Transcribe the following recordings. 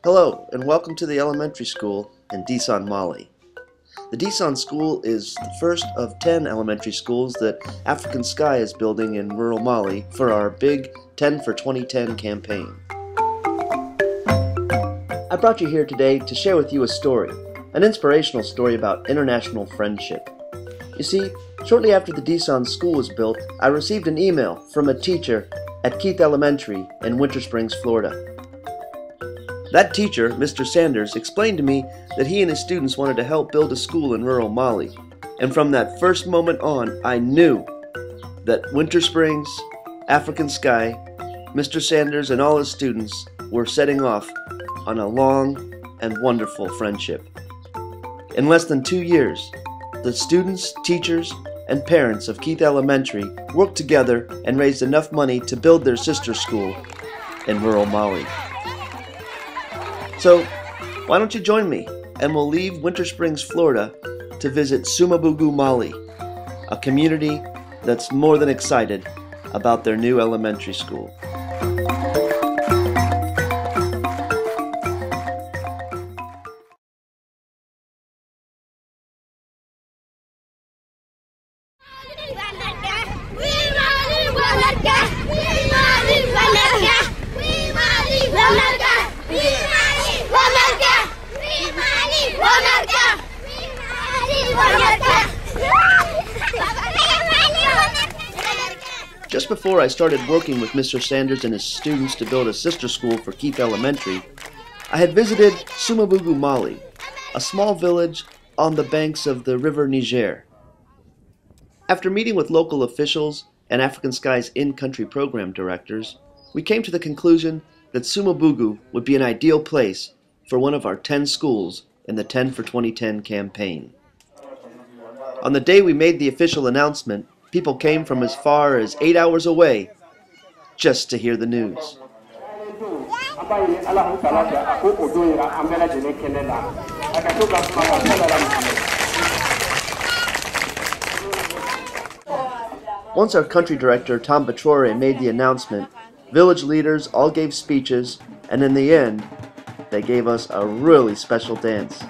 Hello, and welcome to the elementary school in Disan, Mali. The Disan School is the first of 10 elementary schools that African Sky is building in rural Mali for our big 10 for 2010 campaign. I brought you here today to share with you a story, an inspirational story about international friendship. You see, shortly after the Disan School was built, I received an email from a teacher at Keith Elementary in Winter Springs, Florida. That teacher, Mr. Sanders, explained to me that he and his students wanted to help build a school in rural Mali. And from that first moment on, I knew that Winter Springs, African Sky, Mr. Sanders, and all his students were setting off on a long and wonderful friendship. In less than 2 years, the students, teachers, and parents of Keith Elementary worked together and raised enough money to build their sister school in rural Mali. So, why don't you join me, and we'll leave Winter Springs, Florida, to visit Soumabougou, Mali, a community that's more than excited about their new elementary school. Just before I started working with Mr. Sanders and his students to build a sister school for Keith Elementary, I had visited Soumabougou, Mali, a small village on the banks of the river Niger. After meeting with local officials and African Sky's in-country program directors, we came to the conclusion that Soumabougou would be an ideal place for one of our 10 schools in the 10 for 2010 campaign. On the day we made the official announcement, people came from as far as 8 hours away just to hear the news. Once our country director, Tom Batrore, made the announcement, village leaders all gave speeches, and in the end, they gave us a really special dance.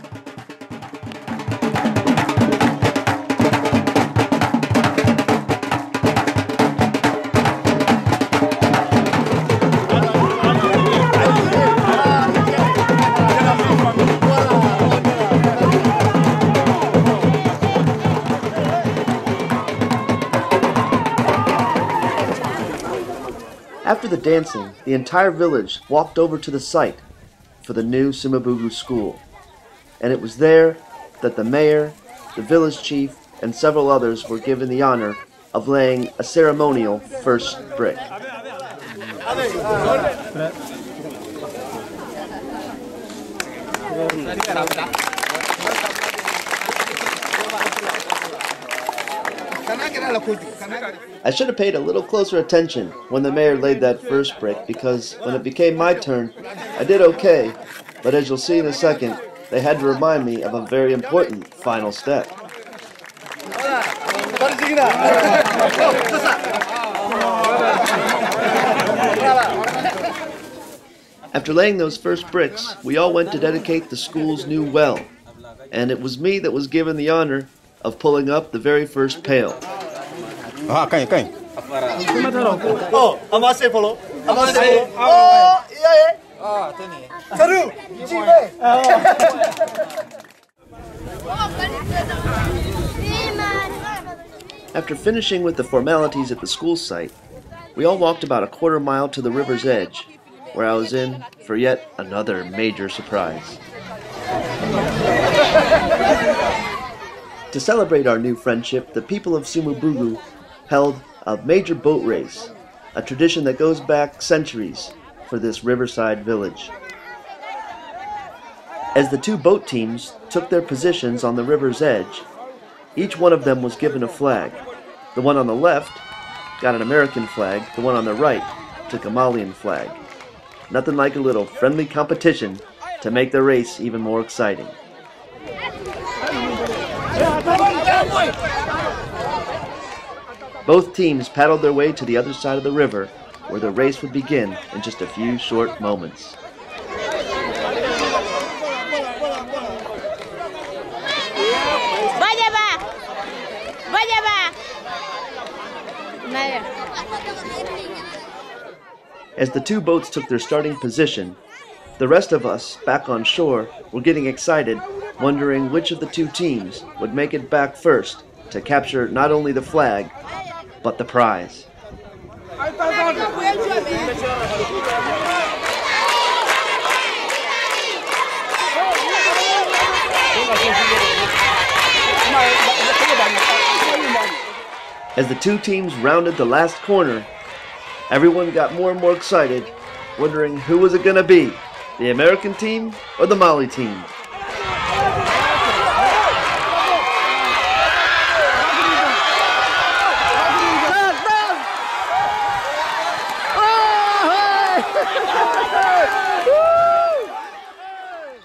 After the dancing, the entire village walked over to the site for the new Soumabougou school, and it was there that the mayor, the village chief, and several others were given the honor of laying a ceremonial first brick. I should have paid a little closer attention when the mayor laid that first brick, because when it became my turn, I did okay, but as you'll see in a second, they had to remind me of a very important final step. After laying those first bricks, we all went to dedicate the school's new well, and it was me that was given the honor of pulling up the very first pail. After finishing with the formalities at the school site, we all walked about a quarter mile to the river's edge, where I was in for yet another major surprise. To celebrate our new friendship, the people of Soumabougou held a major boat race, a tradition that goes back centuries for this riverside village. As the two boat teams took their positions on the river's edge, each one of them was given a flag. The one on the left got an American flag, the one on the right took a Malian flag. Nothing like a little friendly competition to make the race even more exciting. Both teams paddled their way to the other side of the river, where the race would begin in just a few short moments. As the two boats took their starting position, the rest of us back on shore were getting excited, wondering which of the two teams would make it back first to capture not only the flag, but the prize. As the two teams rounded the last corner, everyone got more and more excited, wondering who was it going to be, the American team or the Mali team.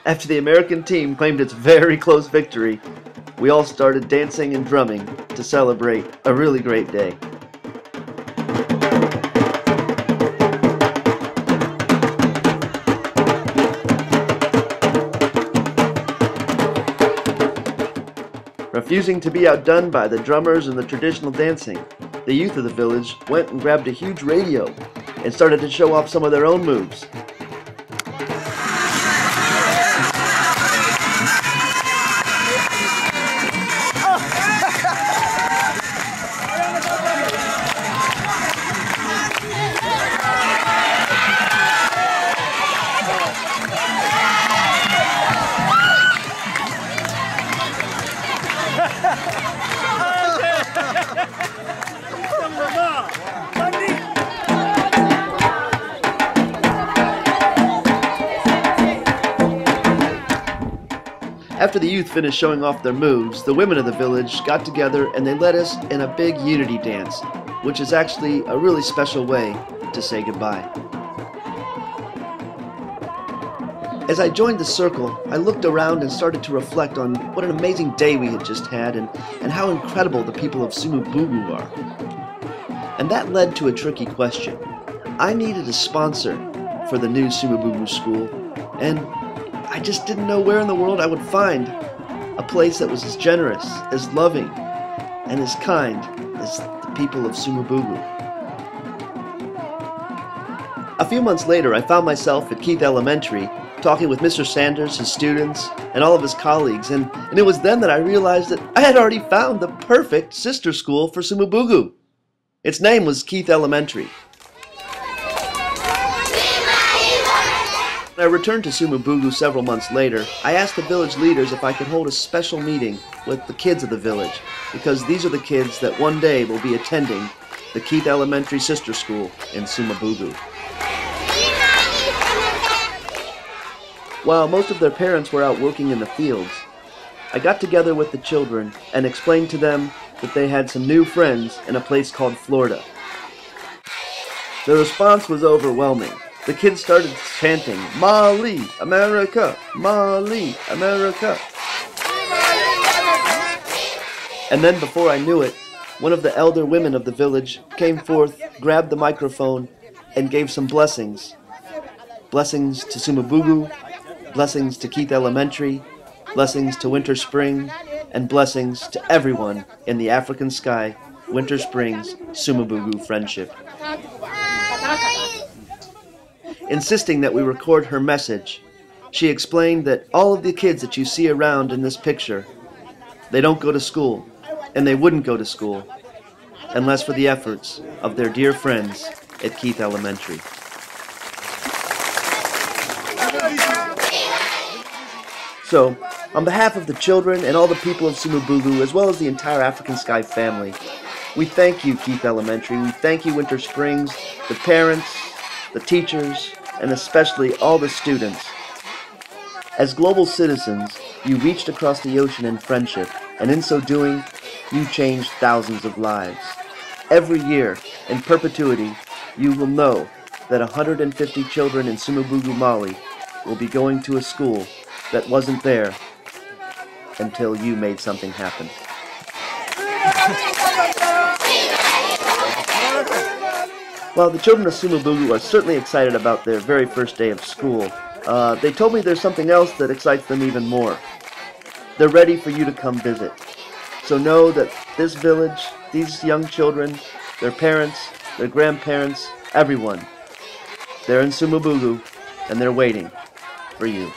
After the American team claimed its very close victory, we all started dancing and drumming to celebrate a really great day. Refusing to be outdone by the drummers and the traditional dancing, the youth of the village went and grabbed a huge radio and started to show off some of their own moves. After the youth finished showing off their moves, the women of the village got together and they led us in a big unity dance, which is actually a really special way to say goodbye. As I joined the circle, I looked around and started to reflect on what an amazing day we had just had and how incredible the people of Soumabougou are. And that led to a tricky question. I needed a sponsor for the new Soumabougou school, and I just didn't know where in the world I would find a place that was as generous, as loving, and as kind as the people of Soumabougou. A few months later, I found myself at Keith Elementary talking with Mr. Sanders, his students, and all of his colleagues, and it was then that I realized that I had already found the perfect sister school for Soumabougou. Its name was Keith Elementary. When I returned to Soumabougou several months later, I asked the village leaders if I could hold a special meeting with the kids of the village, because these are the kids that one day will be attending the Keith Elementary Sister School in Soumabougou. While most of their parents were out working in the fields, I got together with the children and explained to them that they had some new friends in a place called Florida. The response was overwhelming. The kids started chanting, "Mali, America! Mali, America!" And then before I knew it, one of the elder women of the village came forth, grabbed the microphone, and gave some blessings. Blessings to Soumabougou, blessings to Keith Elementary, blessings to Winter Spring, and blessings to everyone in the African Sky, Winter Springs, Soumabougou friendship. Insisting that we record her message, she explained that all of the kids that you see around in this picture, they don't go to school, and they wouldn't go to school, unless for the efforts of their dear friends at Keith Elementary. So, on behalf of the children and all the people of Soumabougou, as well as the entire African Sky family, we thank you, Keith Elementary. We thank you, Winter Springs, the parents, the teachers, and especially all the students. As global citizens, you reached across the ocean in friendship, and in so doing, you changed thousands of lives. Every year, in perpetuity, you will know that 150 children in Soumabougou, Mali, will be going to a school that wasn't there until you made something happen. Well, the children of Soumabougou are certainly excited about their very first day of school. They told me there's something else that excites them even more. They're ready for you to come visit. So know that this village, these young children, their parents, their grandparents, everyone. They're in Soumabougou, and they're waiting for you.